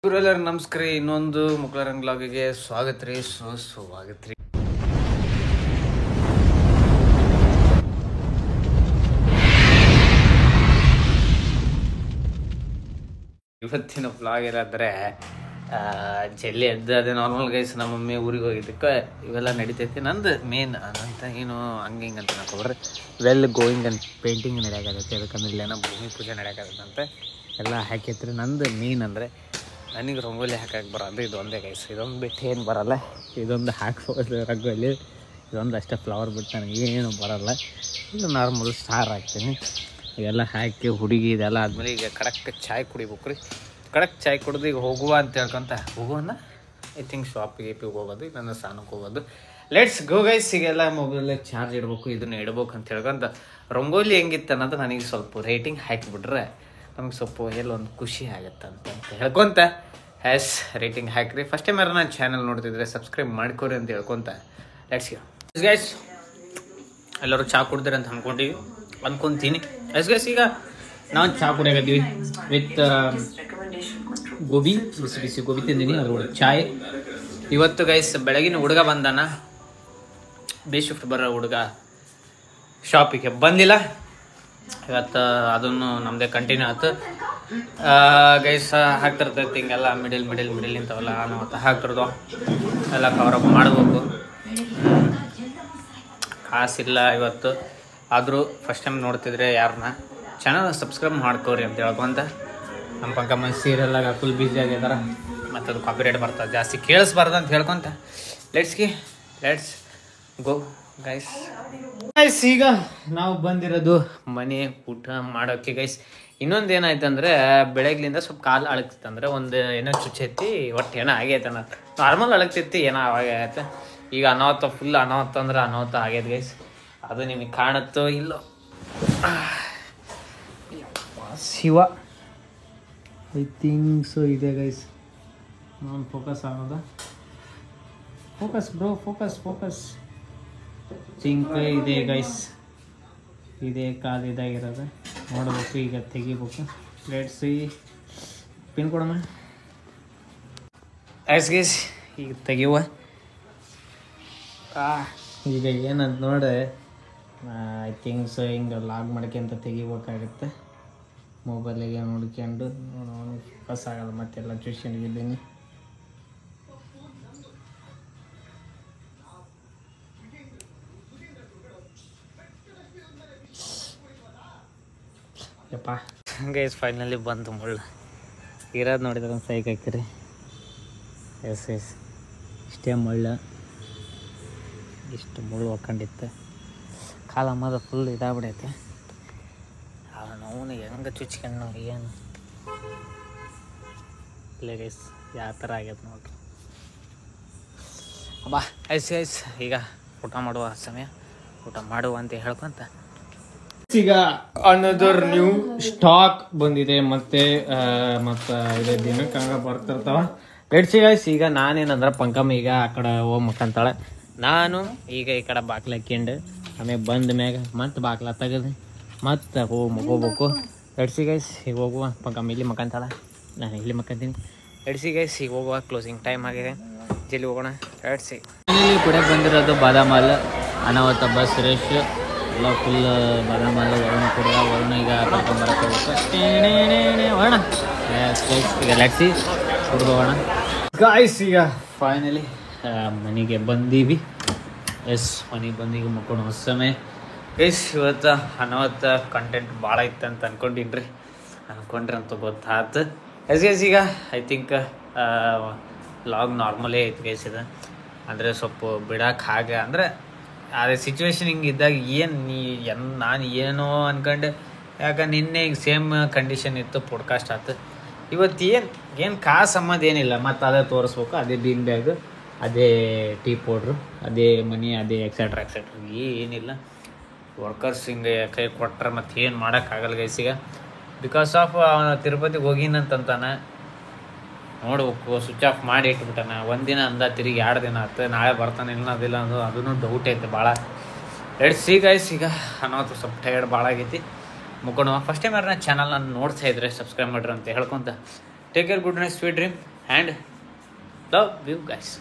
ಇವರೆಲ್ಲರೂ ನಮಸ್ಕಾರ. ಇನ್ನೊಂದು ಮುಕ್ಳರಂಗ್ ಬ್ಲಾಗಿಗೆ ಸ್ವಾಗತ ರೀ. ಸ್ವಾಗತ ರೀ. ಇವತ್ತಿನ ಬ್ಲಾಗ್ ಏನಾದ್ರೆ ಜಲ್ದಿ ಅದೇ ನಾರ್ಮಲ್ ಗೈಸ್. ನಮ್ಮ ಮಮ್ಮಿ ಊರಿಗೆ ಹೋಗಿದ್ದಕ್ಕೆ ಇವೆಲ್ಲ ನಡಿತೈತಿ. ನಂದು ಮೇನ್ ಅಂತ ಏನು ಹಂಗೆ ಹಿಂಗೆ ಅಂತ ಹಾಕೋಬ್ರಿ ವೆಲ್ ಗೋಯಿಂಗ್ ಅಂಡ್ ಪೇಂಟಿಂಗ್ ನಡೆಯಾಕತ್ತೈತಿ. ಅದಕ್ಕಂದ್ರೆ ಇಲ್ಲೇನೋ ಭೂಮಿ ಪೂಜೆ ನಡೆಯಾಕತ್ತಂತೆ ಎಲ್ಲ ಹಾಕೈತ್ರಿ. ನಂದು ಮೇನ್ ಅಂದರೆ ನನಗೆ ರಂಗೋಲಿ ಹಾಕಕ್ಕೆ ಬರೋದು ಇದೊಂದೇ ಗೈಸ್. ಇದೊಂದು ಬಿಟ್ಟು ಏನು ಬರೋಲ್ಲ. ಇದೊಂದು ಹಾಕ್ಬೋದು ರಂಗೋಲಿ, ಇದೊಂದು ಅಷ್ಟೇ ಫ್ಲವರ್ ಬಿಟ್ಟು ನನಗೆ ಏನು ಬರೋಲ್ಲ. ಇದು ನಾರ್ಮಲ್ ಸ್ಟಾರ್ ಹಾಕ್ತೀನಿ. ಇವೆಲ್ಲ ಹಾಕಿ ಹುಡುಗಿ ಇದೆಲ್ಲ ಆದಮೇಲೆ ಈಗ ಕಡಕ್ ಚಾಯ್ ಕುಡಿಬೇಕು ರೀ. ಕಡಕ್ ಚಾಯ್ ಕುಡಿದು ಈಗ ಹೋಗುವ ಅಂತ ಹೇಳ್ಕೊಂತ ಹೋಗುವನ್ನ ಐ ಥಿಂಕ್ ಶಾಪಿಗೆ ಹೋಗೋದು, ನನ್ನ ಸ್ನಾನಕ್ಕೆ ಹೋಗೋದು. Let's go guys. ಈಗೆಲ್ಲ ಮೊಬೈಲಲ್ಲಿ ಚಾರ್ಜ್ ಇಡಬೇಕು, ಇದನ್ನು ಇಡ್ಬೇಕು ಅಂತ ಹೇಳ್ಕೊಂತ ರಂಗೋಲಿ ಹೆಂಗಿತ್ತು ಅನ್ನೋದು ನನಗೆ ಸ್ವಲ್ಪ ರೇಟಿಂಗ್ ಹಾಕಿಬಿಟ್ರೆ ನಮಗೆ ಸ್ವಲ್ಪ ಎಲ್ಲೊಂದು ಖುಷಿ ಆಗುತ್ತೆ ಅಂತ ಹೇಳ್ಕೊತ ಹ್ಯಾಸ್ ರೇಟಿಂಗ್ ಹಾಕಿರಿ. ಫಸ್ಟ್ ಟೈಮ್ ಯಾರು ನಾನು ಚಾನಲ್ ನೋಡ್ತಿದ್ರೆ ಸಬ್ಸ್ಕ್ರೈಬ್ ಮಾಡ್ಕೊರಿ ಅಂತ ಹೇಳ್ಕೊತ ಲೆಟ್ಸ್ ಗೈಸ್. ಎಲ್ಲರೂ ಚಹಾ ಕುಡ್ದಿರಿ ಅಂತ ಅನ್ಕೊಂತೀನಿ ಗೈಸ್. ಈಗ ನಾವು ಚಹಾ ಕುಡಿಯಾಕತ್ತೀವಿ ವಿತ್ ಗೋಬಿ, ಬಿಸಿ ಬಿಸಿ ಗೋಬಿ ತಿಂದೀನಿ, ಅದ್ರ ಚಾಯ್. ಇವತ್ತು ಗೈಸ್ ಬೆಳಗಿನ ಹುಡುಗ ಬಂದಾನ, ಬಿ ಶಿಫ್ಟ್ ಬರೋ ಹುಡುಗ ಶಾಪಿಗೆ ಬಂದಿಲ್ಲ ಇವತ್ತು. ಅದನ್ನು ನಮ್ಮದೇ ಕಂಟಿನ್ಯೂ ಆಯ್ತು ಗೈಸ್. ಹಾಕ್ತಿರ್ತೈತಿ ಹಿಂಗೆಲ್ಲ ಮಿಡಿಲ್ ಇಂಥವೆಲ್ಲ ನಾವು ಹಾಕ್ತಿರ್ದೋ ಎಲ್ಲ ಕವರಪ್ ಮಾಡಬೇಕು. ಕಾಸಿಲ್ಲ ಇವತ್ತು, ಆದರೂ ಫಸ್ಟ್ ಟೈಮ್ ನೋಡ್ತಿದ್ರೆ ಯಾರನ್ನ ಚಾನಲ್ ಸಬ್ಸ್ಕ್ರೈಬ್ ಮಾಡ್ಕೋರಿ ಅಂತ ಹೇಳ್ಕೊಂತ. ನಮ್ಮ ಪಂಕಮ್ಮ ಸೀರೆಲ್ಲಾಗ ಫುಲ್ ಬ್ಯುಸಿ ಆಗಿದ್ದಾರೆ, ಮತ್ತು ಅದು ಕಾಪಿರೈಟ್ ಬರ್ತದೆ, ಜಾಸ್ತಿ ಕೇಳಿಸ್ಬಾರ್ದು ಅಂತ ಹೇಳ್ಕೊಂತ ಲೆಟ್ಸ್ ಗೋ ಗೈಸ್. ಈಗ ನಾವು ಬಂದಿರೋದು ಮನೆ ಊಟ ಮಾಡೋಕ್ಕೆ ಗೈಸ್. ಇನ್ನೊಂದು ಏನಾಯ್ತು ಅಂದರೆ ಬೆಳಗ್ಲಿಂದ ಸ್ವಲ್ಪ ಕಾಲು ಅಳಗ್ತಿತ್ತಂದ್ರೆ ಒಂದು ಏನೋ ಚುಚ್ಚೈತಿ, ಒಟ್ಟು ಏನೋ ಆಗೈತೆ ಅನ್ನೋ ನಾರ್ಮಲ್ ಅಳಗ್ತಿತ್ತು, ಏನೋ ಆಗೈತೆ. ಈಗ ಅನಾಹುತ ಫುಲ್ ಅನಾಹುತ ಅಂದ್ರೆ ಅನಾಹುತ ಆಗೈತೆ ಗೈಸ್. ಅದು ನಿಮಗೆ ಕಾಣುತ್ತೋ ಇಲ್ಲೋ ಶಿವ ಐ ಥಿಂಕ್ ಸೊ ಇದೆ ಗೈಸ್. ನಾನು ಫೋಕಸ್ ಆಗೋದ, ಫೋಕಸ್ ಬ್ರೋ, ಫೋಕಸ್ ಚಿಂಕ ಇದೆ ಗೈಸ್. ಇದೇ ಕಾಲು ಇದಾಗಿರೋದು ನೋಡ್ಬೇಕು, ಈಗ ತೆಗಿಬೇಕು. Let's see. ಪಿನ್ ಕೊಡೋಣ ಗೈಸ್. ಈಗ ತೆಗಿಯುವ. ಈಗ ಏನಂತ ನೋಡ್ರೆ ಐ ಥಿಂಕ್ ಸೊ ಹಿಂಗೆ ಲಾಗ್ ಮಾಡ್ಕೊಂತ ತೆಗಿಬೇಕಾಗುತ್ತೆ. ಮೊಬೈಲಿಗೆ ನೋಡ್ಕೊಂಡು ಫೋಕಸ್ ಆಗೋದು, ಮತ್ತೆಲ್ಲ ಟ್ಯೂಷನ್ಗಿದ್ದೀನಿ. ಯಪ್ಪ ಗೈಸ್ ಫೈನಲಿ ಬಂತು ಮುಳ್ಳು. ಇರೋದು ನೋಡಿದ್ರೆ ಒಂದು ಸೈಕ್ ಹಾಕಿರಿ. ಎಸ್ ಇಷ್ಟೇ ಮುಳ್ಳು, ಇಷ್ಟು ಮುಳ್ಳು ಹಾಕೊಂಡಿತ್ತು. ಕಾಲಮ್ಮದ ಫುಲ್ ಇದಾಗ್ಬಿಡೈತೆ. ಅವನು ಹೆಂಗೆ ಚುಚ್ಕೊಂಡು ಏನು ಇಲ್ಲ ಗೈಸ್, ಯಾವ ಥರ ಆಗ್ಯದ ನೋಡಿ. ಬಾ ಐಸ್ ಈಗ ಊಟ ಮಾಡುವ ಸಮಯ, ಊಟ ಮಾಡುವ ಅಂತ ಹೇಳ್ಕೊಂತ ಈಗ ಅನದರ್ ನ್ಯೂ ಸ್ಟಾಕ್ ಬಂದಿದೆ. ಮತ್ತೆ ಇದೇ ದಿನಕ್ಕೆ ಹಂಗೆ ಬರ್ತಿರ್ತಾವ. Let's guys. ಈಗ ನಾನೇನಂದ್ರೆ ಪಂಕಮ್ಮ ಈಗ ಆ ಕಡೆ ಹೋಗ್ಬೇಕಂತಾಳೆ, ನಾನು ಈಗ ಈ ಕಡೆ ಬಾಗ್ಲು ಹಾಕ್ಯಂಡು ಆಮೇಲೆ ಬಂದ ಮ್ಯಾಗ ಮತ್ತೆ ಬಾಗ್ಲ ತೆಗೆದು ಮತ್ತೆ ಹೋಗ್ಬೇಕು. Let's guys. ಈಗ ಹೋಗುವ. ಪಂಕಮ್ಮ ಇಲ್ಲಿ ಮಕ್ಕಂತಾಳೆ, ನಾನು ಇಲ್ಲಿ ಮಕ್ಕಂತೀನಿ. Let's guys. ಈಗ ಹೋಗುವ, ಕ್ಲೋಸಿಂಗ್ ಟೈಮ್ ಆಗಿದೆ, ಜಲ್ದಿ ಹೋಗೋಣ. ಲೆಟ್ಸ್ ಇಲ್ಲಿ ಕೂಡ ಬಂದಿರೋದು ಬಾದಾಮ್ ಹಾಲ್. ಅನಾಹುತ ಬಸ್ ರಶ್ ಎಲ್ಲ ಫುಲ್ ಬಾದಾಮ್ ಹಾಲ್. ವರುಣ ಈಗ ಕರ್ಕೊಂಡ್ಬರಕ್ಕೆ ಹೋಗ್ಬೇಕು. ಹೋಗೋಣ ಈಗ. ಲೆಟ್ಸಿ ಹುಡುಗೋಣ ಗಾಯ್ಸ್. ಈಗ ಫೈನಲಿ ಮನೆಗೆ ಬಂದೀವಿ. ಎಸ್ ಮನೆಗೆ ಬಂದೀಗ ಮುಕ್ಕೊಂಡು ಸಮಯ ಗೈಸ್. ಇವತ್ತು ಅನಾಹುತ ಕಂಟೆಂಟ್ ಭಾಳ ಇತ್ತು ಅಂತ ಅನ್ಕೊಂಡ್ರಿ ಅಂತ ಗೊತ್ತಾಯ್ತು. Yes guys. ಈಗ ಐ ಥಿಂಕ್ ಲಾಗ್ ನಾರ್ಮಲೇ ಐತೆ ಗೈಸ್. ಇದು ಅಂದರೆ ಸ್ವಲ್ಪ ಬಿಡಕ್ಕೆ ಹಾಗೆ ಅಂದರೆ ಅದೇ ಸಿಚುವೇಶನ್ ಹಿಂಗೆ ಇದ್ದಾಗ ನಾನು ಏನೋ ಅನ್ಕೊಂಡೆ. ಯಾಕಂದ್ರೆ ನಿನ್ನೆ ಈಗ ಸೇಮ್ ಕಂಡೀಷನ್ ಇತ್ತು, ಪಾಡ್ಕಾಸ್ಟ್ ಆಯ್ತು. ಇವತ್ತು ಏನು ಕಾಸು ಅನ್ನೋದು ಏನಿಲ್ಲ, ಮತ್ತು ಅದೇ ತೋರಿಸ್ಬೇಕು. ಅದೇ ಬೀನ್ ಬ್ಯಾಗ್, ಅದೇ ಟೀ ಪೌಡ್ರು, ಅದೇ ಮನಿ, ಅದೇ ಎಕ್ಸೆಟ್ರಾ ಏನಿಲ್ಲ. ವರ್ಕರ್ಸ್ ಹಿಂಗೆ ಕೈ ಕೊಟ್ರೆ ಮತ್ತು ಏನು ಮಾಡೋಕ್ಕಾಗಲ್ಲ ಗೈಸ್. ಈಗ ಬಿಕಾಸ್ ಆಫ್ ತಿರುಪತಿಗೆ ಹೋಗಿನಂತಾನೆ ನೋಡ್ಬೇಕು, ಸ್ವಿಚ್ ಆಫ್ ಮಾಡಿ ಇಟ್ಬಿಟ್ಟಾನ. ಒಂದಿನ ಅಂದ ತಿರುಗಿ 2 ದಿನ ಆಯ್ತು. ನಾಳೆ ಬರ್ತಾನೆ ಇಲ್ಲ ಅದಿಲ್ಲ ಅನ್ನೋದು ಅದೂ ಡೌಟ್ ಐತೆ ಭಾಳ. Let's see guys. ಈಗ ಅನ್ನೋದು ಸ್ವಲ್ಪ ಟೈರ್ಡ್ ಭಾಳ ಆಗೈತಿ. ಮುಕ್ಕೊಂಡು ಫಸ್ಟ್ ಟೈಮ್ ಯಾರು ನನ್ನ ಚಾನಲ್ ನಾನು ನೋಡ್ತಾ ಇದ್ರೆ ಸಬ್ಸ್ಕ್ರೈಬ್ ಮಾಡ್ರಿ ಅಂತ ಹೇಳ್ಕೊಂತ take care, good night, sweet dream. And love you guys.